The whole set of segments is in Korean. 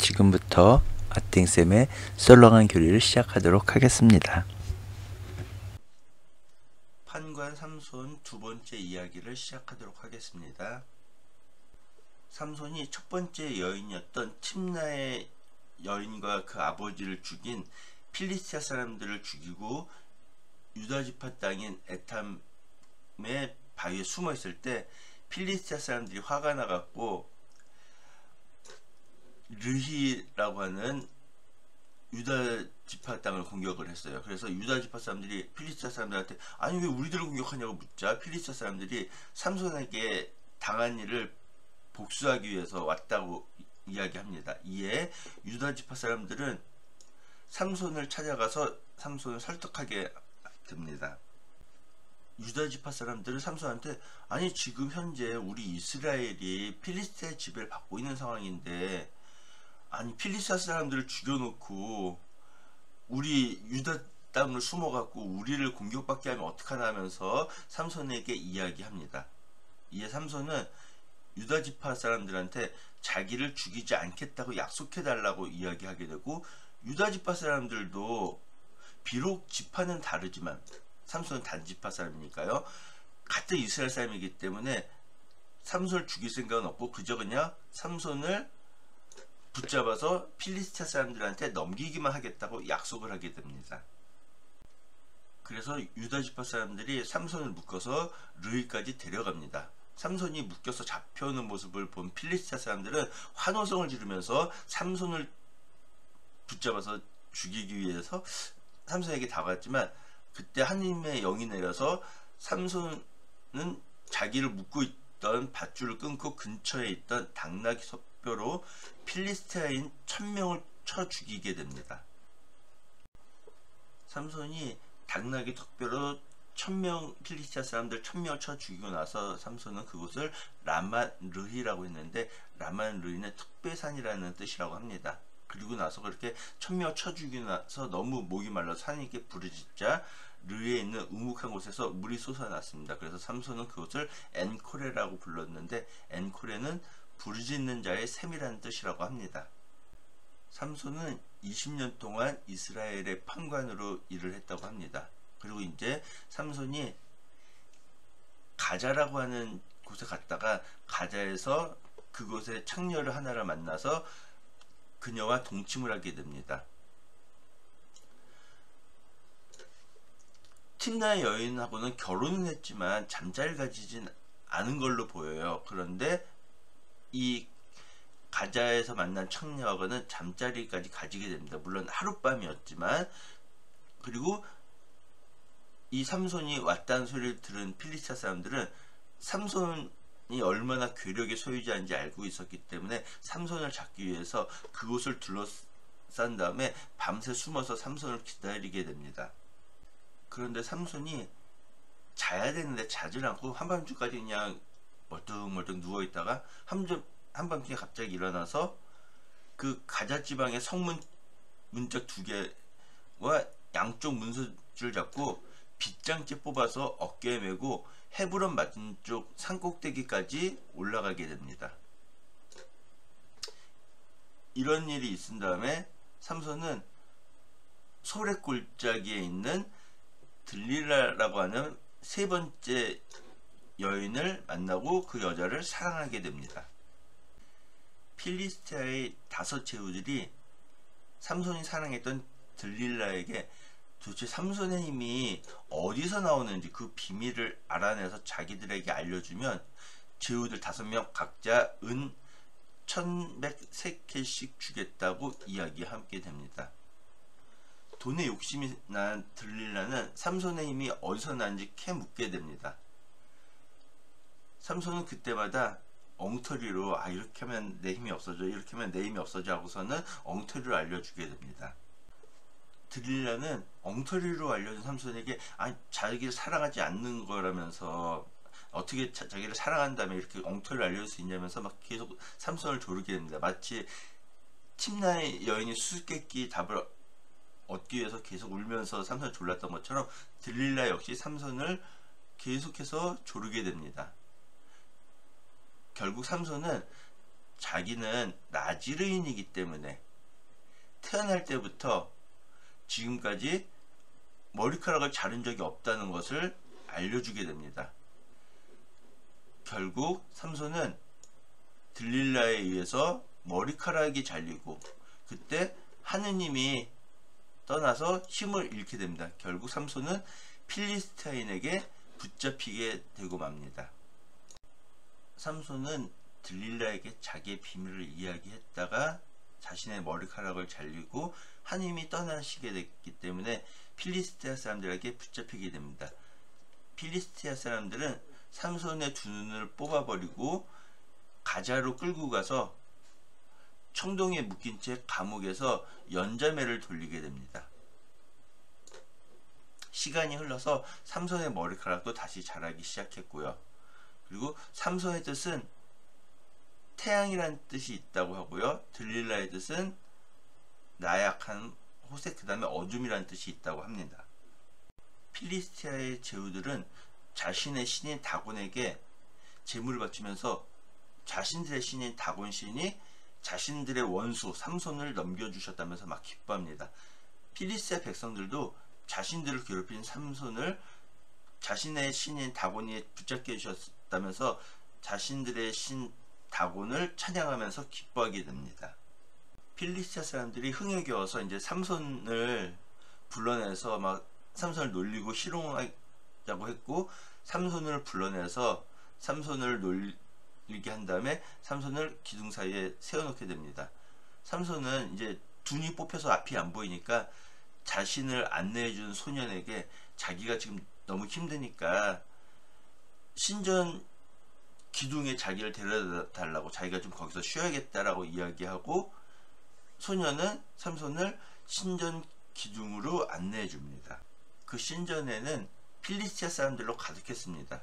지금부터 아땡쌤의 썰렁한 교리를 시작하도록 하겠습니다. 판관 삼손 두 번째 이야기를 시작하도록 하겠습니다. 삼손이 첫 번째 여인이었던 timna의 여인과 그 아버지를 죽인 필리스티아 사람들을 죽이고 유다지파 땅인 에탐의 바위에 숨어 있을 때 필리스티아 사람들이 화가 나갖고 르히라고 하는 유다지파 땅을 공격을 했어요. 그래서 유다지파 사람들이 필리스티아 사람들한테 아니 왜 우리들을 공격하냐고 묻자 필리스티아 사람들이 삼손에게 당한 일을 복수하기 위해서 왔다고 이야기합니다. 이에 유다지파 사람들은 삼손을 찾아가서 삼손을 설득하게 됩니다. 유다지파 사람들은 삼손한테 아니 지금 현재 우리 이스라엘이 필리스티아의 지배를 받고 있는 상황인데 아니 필리스티아 사람들을 죽여놓고 우리 유다 땅을 숨어갖고 우리를 공격받게 하면 어떡하나 하면서 삼손에게 이야기합니다. 이에 삼손은 유다지파 사람들한테 자기를 죽이지 않겠다고 약속해달라고 이야기하게 되고 유다지파 사람들도 비록 지파는 다르지만 삼손은 단지파 사람이니까요. 같은 이스라엘 사람이기 때문에 삼손을 죽일 생각은 없고 그저 그냥 삼손을 붙잡아서 필리스티아 사람들한테 넘기기만 하겠다고 약속을 하게 됩니다. 그래서 유다지파 사람들이 삼손을 묶어서 르히까지 데려갑니다. 삼손이 묶여서 잡혀오는 모습을 본 필리스티아 사람들은 환호성을 지르면서 삼손을 붙잡아서 죽이기 위해서 삼손에게 다가갔지만 그때 하나님의 영이 내려서 삼손은 자기를 묶고 있던 밧줄을 끊고 근처에 있던 당나귀 뼈로 필리스티아인 1000명을 쳐 죽이게 됩니다. 삼손이 당나귀 턱뼈로 1000명 필리스티아 사람들 1000명을 쳐 죽이고 나서 삼손은 그곳을 라맛 르히라고 했는데 라맛 르히는 특배산이라는 뜻이라고 합니다. 그리고 나서 그렇게 1000명을 쳐 죽이고 나서 너무 목이 말라서 산에게 부르짖자 르히에 있는 우묵한 곳에서 물이 솟아났습니다. 그래서 삼손은 그것을 엔코레라고 불렀는데 엔코레는 부르짖는 자의 셈이라는 뜻이라고 합니다. 삼손은 20년 동안 이스라엘의 판관으로 일을 했다고 합니다. 그리고 이제 삼손이 가자라고 하는 곳에 갔다가 가자에서 그곳에 창녀를 하나를 만나서 그녀와 동침을 하게 됩니다. timna의 여인하고는 결혼은 했지만 잠자리를 가지진 않은 걸로 보여요. 그런데 이 가자에서 만난 창녀하고는 잠자리까지 가지게 됩니다. 물론 하룻밤이었지만. 그리고 이 삼손이 왔다는 소리를 들은 필리스티아 사람들은 삼손이 얼마나 괴력의 소유자인지 알고 있었기 때문에 삼손을 잡기 위해서 그곳을 둘러싼 다음에 밤새 숨어서 삼손을 기다리게 됩니다. 그런데 삼손이 자야 되는데 자질 않고 한밤중까지 그냥 멀뚱멀뚱 누워있다가 한밤중에 갑자기 일어나서 그 가자 지방의 성문 문짝 2개와 양쪽 문서줄 잡고 빗장째 뽑아서 어깨에 메고 헤브론 맞은 쪽 산꼭대기까지 올라가게 됩니다. 이런 일이 있은 다음에 삼손은 소래 골짜기에 있는 들릴라라고 하는 세 번째 여인을 만나고 그 여자를 사랑하게 됩니다. 필리스티아의 5 제후들이 삼손이 사랑했던 들릴라에게 도대체 삼손의 힘이 어디서 나오는지 그 비밀을 알아내서 자기들에게 알려주면 제후들 5명 각자 은 1100세켈씩 주겠다고 이야기하게 됩니다. 돈에 욕심이 난 들릴라는 삼손의 힘이 어디서 나는지 캐 묻게 됩니다. 삼손은 그때마다 엉터리로 이렇게 하면 내 힘이 없어져 이렇게 하면 내 힘이 없어져 하고서는 엉터리로 알려주게 됩니다. 들릴라는 엉터리로 알려준 삼손에게 자기를 사랑하지 않는 거라면서 어떻게 자기를 사랑한다면 이렇게 엉터리로 알려줄 수 있냐면서 막 계속 삼손을 조르게 됩니다. 마치 timna의 여인이 수수께끼 답을 얻기 위해서 계속 울면서 삼손을 졸랐던 것처럼 들릴라 역시 삼손을 계속해서 조르게 됩니다. 결국 삼손은 자기는 나지르인이기 때문에 태어날 때부터 지금까지 머리카락을 자른 적이 없다는 것을 알려주게 됩니다. 결국 삼손은 들릴라에 의해서 머리카락이 잘리고 그때 하느님이 떠나서 힘을 잃게 됩니다. 결국 삼손은 필리스타인에게 붙잡히게 되고 맙니다. 삼손은 들릴라에게 자기의 비밀을 이야기했다가 자신의 머리카락을 잘리고 하느님이 떠나시게 됐기 때문에 필리스티아 사람들에게 붙잡히게 됩니다. 필리스티아 사람들은 삼손의 두 눈을 뽑아버리고 가자로 끌고 가서 청동에 묶인 채 감옥에서 연자매를 돌리게 됩니다. 시간이 흘러서 삼손의 머리카락도 다시 자라기 시작했고요. 그리고 삼손의 뜻은 태양이라는 뜻이 있다고 하고요. 들릴라의 뜻은 나약한 호색, 그 다음에 어둠이라는 뜻이 있다고 합니다. 필리스티아의 제후들은 자신의 신인 다곤에게 제물을 바치면서 자신들의 신인 다곤 신이 자신들의 원수 삼손을 넘겨주셨다면서 막 기뻐합니다. 필리스티아 백성들도 자신들을 괴롭힌 삼손을 자신의 신인 다곤이 붙잡게 해주셨다면서 자신들의 신 다곤을 찬양하면서 기뻐하게 됩니다. 필리스티아 사람들이 흥에 겨워서 이제 삼손을 불러내서 막 삼손을 놀리고 희롱하자고 했고, 삼손을 불러내서 삼손을 놀리게 한 다음에 삼손을 기둥 사이에 세워놓게 됩니다. 삼손은 이제 눈이 뽑혀서 앞이 안 보이니까 자신을 안내해준 소년에게 자기가 지금 너무 힘드니까 신전 기둥에 자기를 데려다 달라고, 자기가 좀 거기서 쉬어야겠다라고 이야기하고, 소년은 삼손을 신전 기둥으로 안내해 줍니다. 그 신전에는 필리스티아 사람들로 가득했습니다.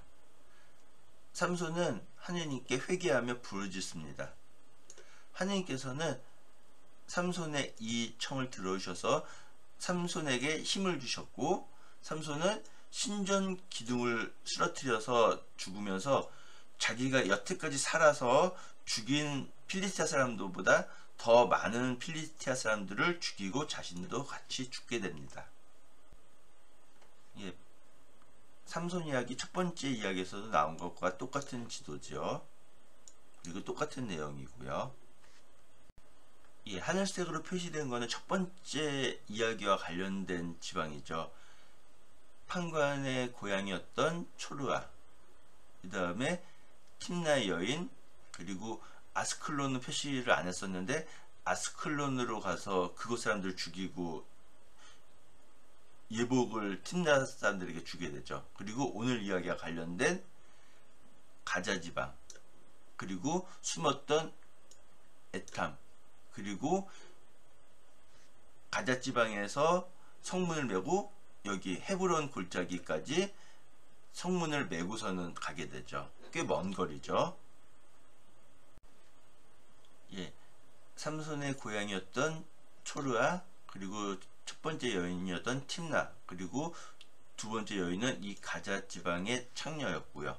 삼손은 하느님께 회개하며 부르짖습니다. 하느님께서는 삼손의 이 청을 들어주셔서 삼손에게 힘을 주셨고, 삼손은 신전 기둥을 쓰러뜨려서 죽으면서 자기가 여태까지 살아서 죽인 필리스티아 사람들보다 더 많은 필리스티아 사람들을 죽이고 자신도 같이 죽게 됩니다. 예, 삼손 이야기 첫 번째 이야기에서도 나온 것과 똑같은 지도죠. 그리고 똑같은 내용이고요. 예, 하늘색으로 표시된 것은 첫 번째 이야기와 관련된 지방이죠. 판관의 고향이었던 초르아, 그 다음에 팀나의 여인, 그리고 아스클론은 표시를 안 했었는데 아스클론으로 가서 그곳 사람들 죽이고 예복을 팀나 사람들에게 주게 되죠. 그리고 오늘 이야기와 관련된 가자 지방, 그리고 숨었던 에탐, 그리고 가자 지방에서 성문을 메고 여기 헤브론 골짜기까지 성문을 메고서는 가게 되죠. 꽤 먼 거리죠. 예, 삼손의 고향이었던 초르아, 그리고 첫 번째 여인이었던 팀나, 그리고 두 번째 여인은 이 가자 지방의 창녀였고요.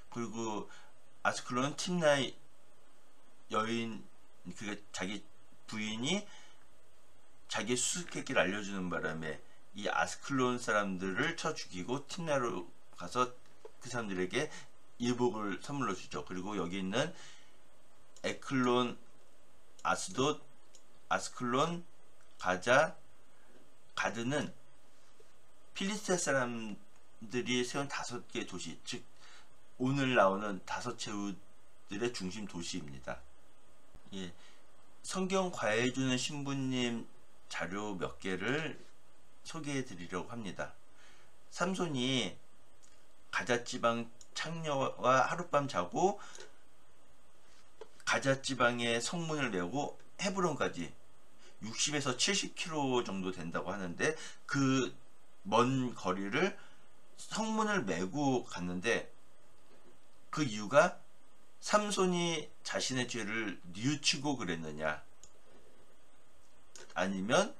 그리고 아스클론은 팀나의 여인, 그 자기 부인이 자기 수수께끼를 알려주는 바람에 이 아스클론 사람들을 쳐 죽이고 팀나로 가서 그 사람들에게 예복을 선물로 주죠. 그리고 여기 있는 에클론, 아스돗, 아스클론, 가자, 가드는 필리스티아 사람들이 세운 5개의 도시, 즉 오늘 나오는 5 제후들의 중심 도시입니다. 예, 성경 과외해주는 신부님 자료 몇 개를 소개해 드리려고 합니다. 삼손이 가자지방 창녀와 하룻밤 자고 가자지방의 성문을 메고 헤브론까지 60에서 70km 정도 된다고 하는데, 그 먼 거리를 성문을 메고 갔는데 그 이유가 삼손이 자신의 죄를 뉘우치고 그랬느냐, 아니면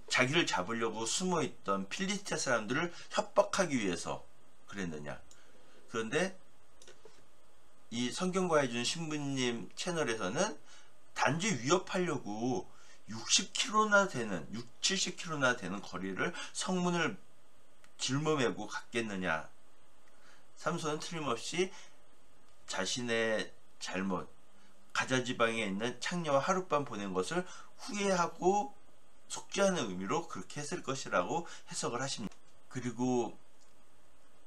자기를 잡으려고 숨어있던 필리스티아 사람들을 협박하기 위해서 그랬느냐. 그런데 이 성경과 해준 신부님 채널에서는 단지 위협하려고 60km나 되는 70km나 되는 거리를 성문을 짊어매고 갔겠느냐. 삼손은 틀림없이 자신의 잘못, 가자 지방에 있는 창녀와 하룻밤 보낸 것을 후회하고 속죄하는 의미로 그렇게 했을 것이라고 해석을 하십니다. 그리고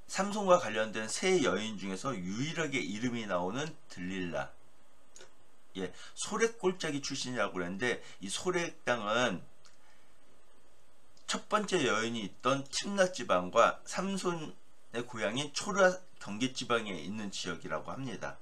삼손과 관련된 세 여인 중에서 유일하게 이름이 나오는 들릴라, 예, 소렉 골짜기 출신이라고 그랬는데, 이 소렉 땅은 첫 번째 여인이 있던 팀나 지방과 삼손의 고향인 초라 경계 지방에 있는 지역이라고 합니다.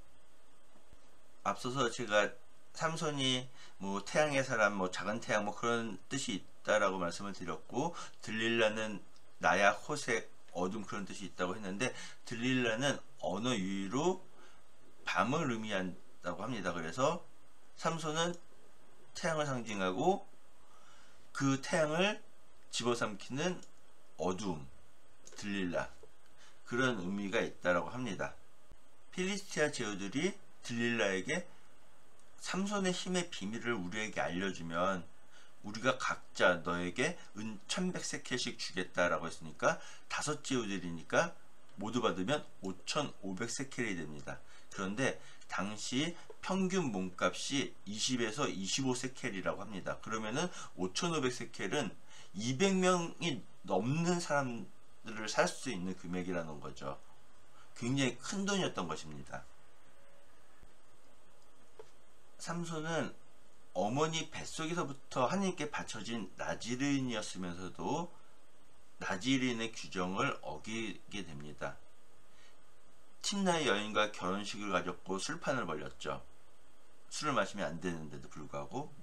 앞서서 제가 삼손이 뭐 태양의 사람, 뭐 작은 태양, 뭐 그런 뜻이 있다라고 말씀을 드렸고, 들릴라는 나약, 호색, 어둠, 그런 뜻이 있다고 했는데, 들릴라는 언어 유의로 밤을 의미한다고 합니다. 그래서 삼손은 태양을 상징하고 그 태양을 집어삼키는 어둠, 들릴라, 그런 의미가 있다라고 합니다. 필리스티아 제후들이 들릴라에게 삼손의 힘의 비밀을 우리에게 알려주면 우리가 각자 너에게 은 1100세켈씩 주겠다라고 했으니까 5 제후들이니까 모두 받으면 5500세켈이 됩니다. 그런데 당시 평균 몸값이 20에서 25세켈이라고 합니다. 그러면은 5500세켈은 200명이 넘는 사람들을 살 수 있는 금액이라는 거죠. 굉장히 큰 돈이었던 것입니다. 삼손은 어머니 뱃속에서부터 하나님께 바쳐진 나지르인이었으면서도 나지르인의 규정을 어기게 됩니다. 팀나의 여인과 결혼식을 가졌고 술판을 벌였죠. 술을 마시면 안 되는데도 불구하고,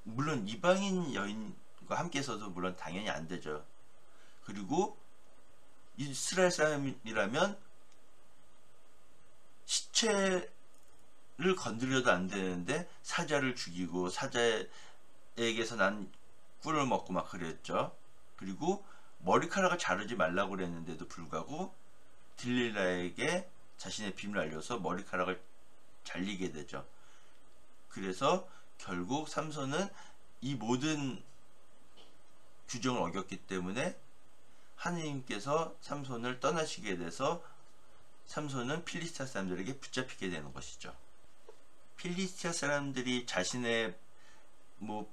물론 이방인 여인과 함께 있어도 물론 당연히 안 되죠. 그리고 이스라엘 사람이라면 시체를 건드려도 안 되는데 사자를 죽이고 사자에게서 난 꿀을 먹고 막 그랬죠. 그리고 머리카락을 자르지 말라고 그랬는데도 불구하고 들릴라에게 자신의 비밀을 알려서 머리카락을 잘리게 되죠. 그래서 결국 삼손은 이 모든 규정을 어겼기 때문에 하느님께서 삼손을 떠나시게 돼서 삼손은 필리스티아 사람들에게 붙잡히게 되는 것이죠. 필리스티아 사람들이 자신의 뭐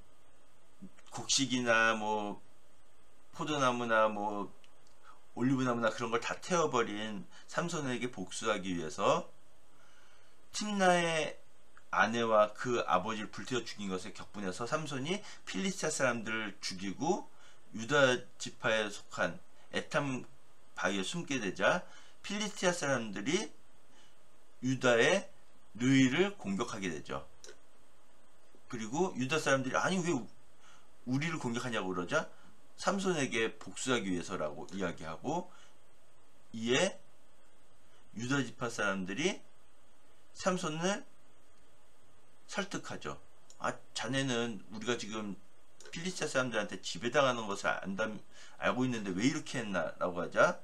곡식이나 뭐 포도나무나 뭐 올리브나무나 그런 걸 다 태워버린 삼손에게 복수하기 위해서 팀나의 아내와 그 아버지를 불태워 죽인 것에 격분해서 삼손이 필리스티아 사람들을 죽이고 유다 지파에 속한 에탐 바위에 숨게 되자 필리스티아 사람들이 유다의 르이를 공격하게 되죠. 그리고 유다 사람들이 아니 왜 우리를 공격하냐고 그러자 삼손에게 복수하기 위해서라고 이야기하고, 이에 유다 지파 사람들이 삼손을 설득하죠. 아, 자네는 우리가 지금 필리스티아 사람들한테 지배당하는 것을 알고 있는데 왜 이렇게 했나? 라고 하자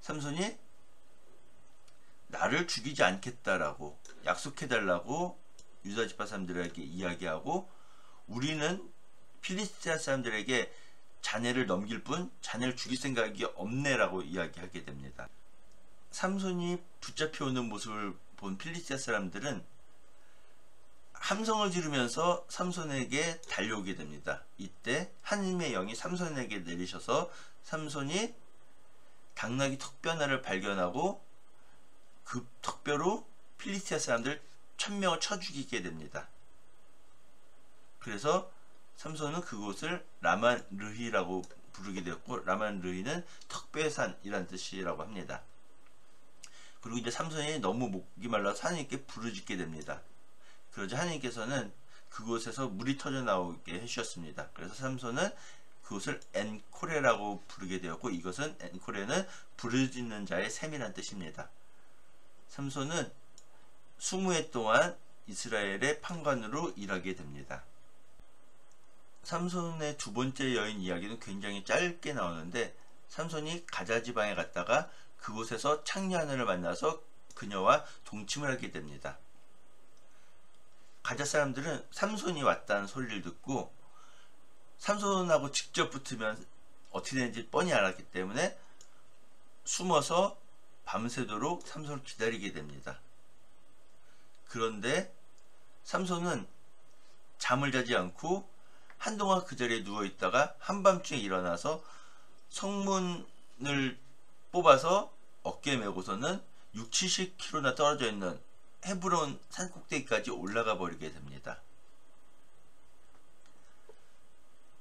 삼손이 나를 죽이지 않겠다라고 약속해달라고 유다 지파 사람들에게 이야기하고, 우리는 필리스티아 사람들에게 자네를 넘길 뿐 자네를 죽일 생각이 없네 라고 이야기하게 됩니다. 삼손이 붙잡혀오는 모습을 본 필리스티아 사람들은 함성을 지르면서 삼손에게 달려오게 됩니다. 이때 하느님의 영이 삼손에게 내리셔서 삼손이 당나귀 턱뼈 하나를 발견하고 그 턱뼈로 필리스티아 사람들 1000명을 쳐 죽이게 됩니다. 그래서 삼손은 그곳을 라만 르히라고 부르게 되었고, 라만 르히는 턱뼈의 산이란 뜻이라고 합니다. 그리고 이제 삼손이 너무 목이 말라서 하나님께 부르짖게 됩니다. 그러자 하나님께서는 그곳에서 물이 터져 나오게 해주셨습니다. 그래서 삼손은 그곳을 엔코레라고 부르게 되었고, 이것은 엔코레는 부르짖는 자의 셈이란 뜻입니다. 삼손은 20해 동안 이스라엘의 판관으로 일하게 됩니다. 삼손의 두 번째 여인 이야기는 굉장히 짧게 나오는데, 삼손이 가자 지방에 갔다가 그곳에서 창녀 하나를 만나서 그녀와 동침을 하게 됩니다. 가자 사람들은 삼손이 왔다는 소리를 듣고 삼손하고 직접 붙으면 어떻게 되는지 뻔히 알았기 때문에 숨어서 밤새도록 삼손을 기다리게 됩니다. 그런데 삼손은 잠을 자지 않고 한동안 그 자리에 누워있다가 한밤중에 일어나서 성문을 뽑아서 어깨에 메고서는 60-70km나 떨어져 있는 헤브론 산꼭대기까지 올라가 버리게 됩니다.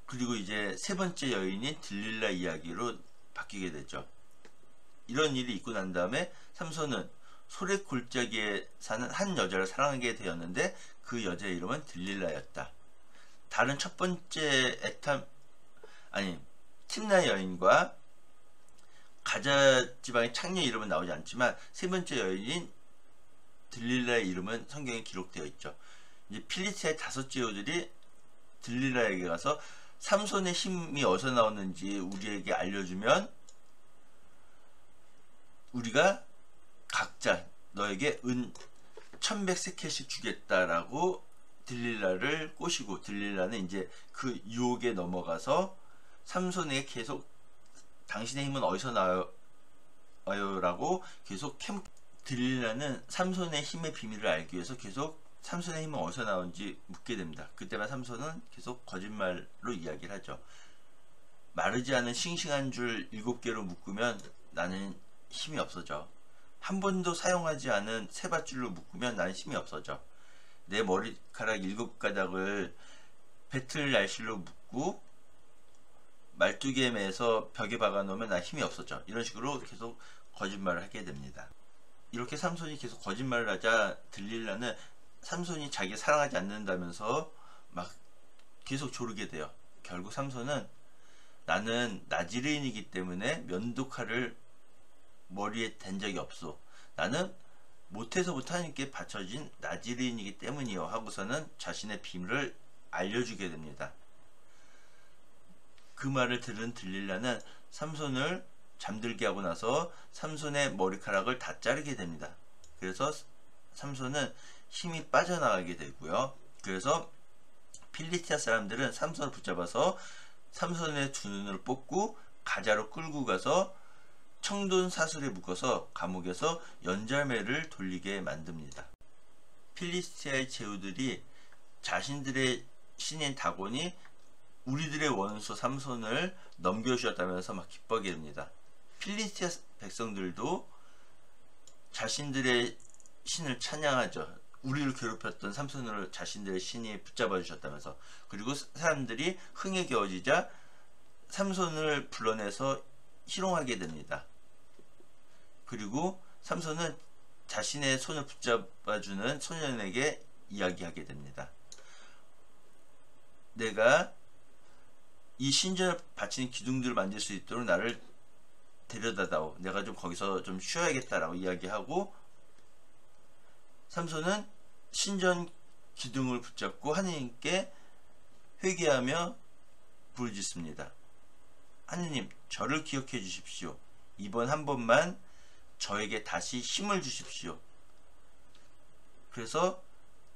그리고 이제 세 번째 여인인 들릴라 이야기로 바뀌게 되죠. 이런 일이 있고 난 다음에 삼손은 소래 골짜기에 사는 한 여자를 사랑하게 되었는데 그 여자의 이름은 들릴라였다. 다른 첫 번째 팀나 여인과 가자 지방의 창녀 이름은 나오지 않지만 세 번째 여인인 들릴라의 이름은 성경에 기록되어 있죠. 이제 필리스티아의 5 제후들이 들릴라에게 가서 삼손의 힘이 어디서 나오는지 우리에게 알려주면 우리가 각자 너에게 은 1100세켈씩 주겠다라고 들릴라를 꼬시고, 들릴라는 이제 그 유혹에 넘어가서 삼손에게 계속 당신의 힘은 어디서 나와요? 라고 계속 들릴라는 삼손의 힘의 비밀을 알기 위해서 계속 삼손의 힘은 어디서 나오는지 묻게 됩니다. 그때만 삼손은 계속 거짓말로 이야기를 하죠. 마르지 않은 싱싱한 줄 7개로 묶으면 나는 힘이 없어져. 한 번도 사용하지 않은 세밧줄로 묶으면 나는 힘이 없어져. 내 머리카락 7가닥을 배틀 날실로 묶고 말뚝에 매서 벽에 박아 놓으면 나 힘이 없어져. 이런 식으로 계속 거짓말을 하게 됩니다. 이렇게 삼손이 계속 거짓말을 하자 들릴라는 삼손이 자기 사랑하지 않는다면서 막 계속 조르게 돼요. 결국 삼손은 나는 나지르인이기 때문에 면도칼을 머리에 댄 적이 없어. 나는 못해서부터 하나님께 바쳐진 나지르인이기 때문이요 하고서는 자신의 비밀을 알려주게 됩니다. 그 말을 들은 들릴라는 삼손을 잠들게 하고 나서 삼손의 머리카락을 다 자르게 됩니다. 그래서 삼손은 힘이 빠져나가게 되고요. 그래서 필리스티아 사람들은 삼손을 붙잡아서 삼손의 2눈을 뽑고 가자로 끌고 가서 청돈 사슬에 묶어서 감옥에서 연잘매를 돌리게 만듭니다. 필리스티아의 제후들이 자신들의 신인 다곤이 우리들의 원수 삼손을 넘겨주었다면서 막 기뻐하게 됩니다. 필리스티아 백성들도 자신들의 신을 찬양하죠. 우리를 괴롭혔던 삼손을 자신들의 신이 붙잡아 주셨다면서. 그리고 사람들이 흥에 겨워지자 삼손을 불러내서 희롱하게 됩니다. 그리고 삼손은 자신의 손을 붙잡아주는 소년에게 이야기하게 됩니다. 내가 이 신전을 바치는 기둥들을 만질 수 있도록 나를 데려다다오. 내가 좀 거기서 좀 쉬어야겠다라고 이야기하고, 삼손은 신전 기둥을 붙잡고 하느님께 회개하며 부르짖습니다. 하느님, 저를 기억해 주십시오. 이번 한 번만 저에게 다시 힘을 주십시오. 그래서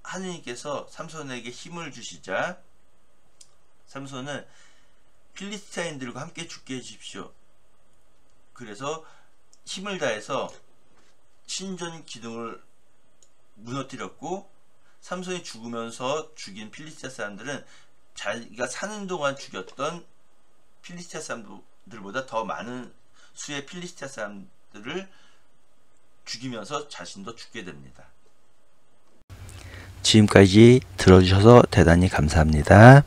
하느님께서 삼손에게 힘을 주시자 삼손은 필리스티아인들과 함께 죽게 해주십시오. 그래서 힘을 다해서 신전 기둥을 무너뜨렸고, 삼손이 죽으면서 죽인 필리스티아 사람들은 자기가 사는 동안 죽였던 필리스티아 사람들보다 더 많은 수의 필리스티아 사람들을 죽이면서 자신도 죽게 됩니다. 지금까지 들어주셔서 대단히 감사합니다.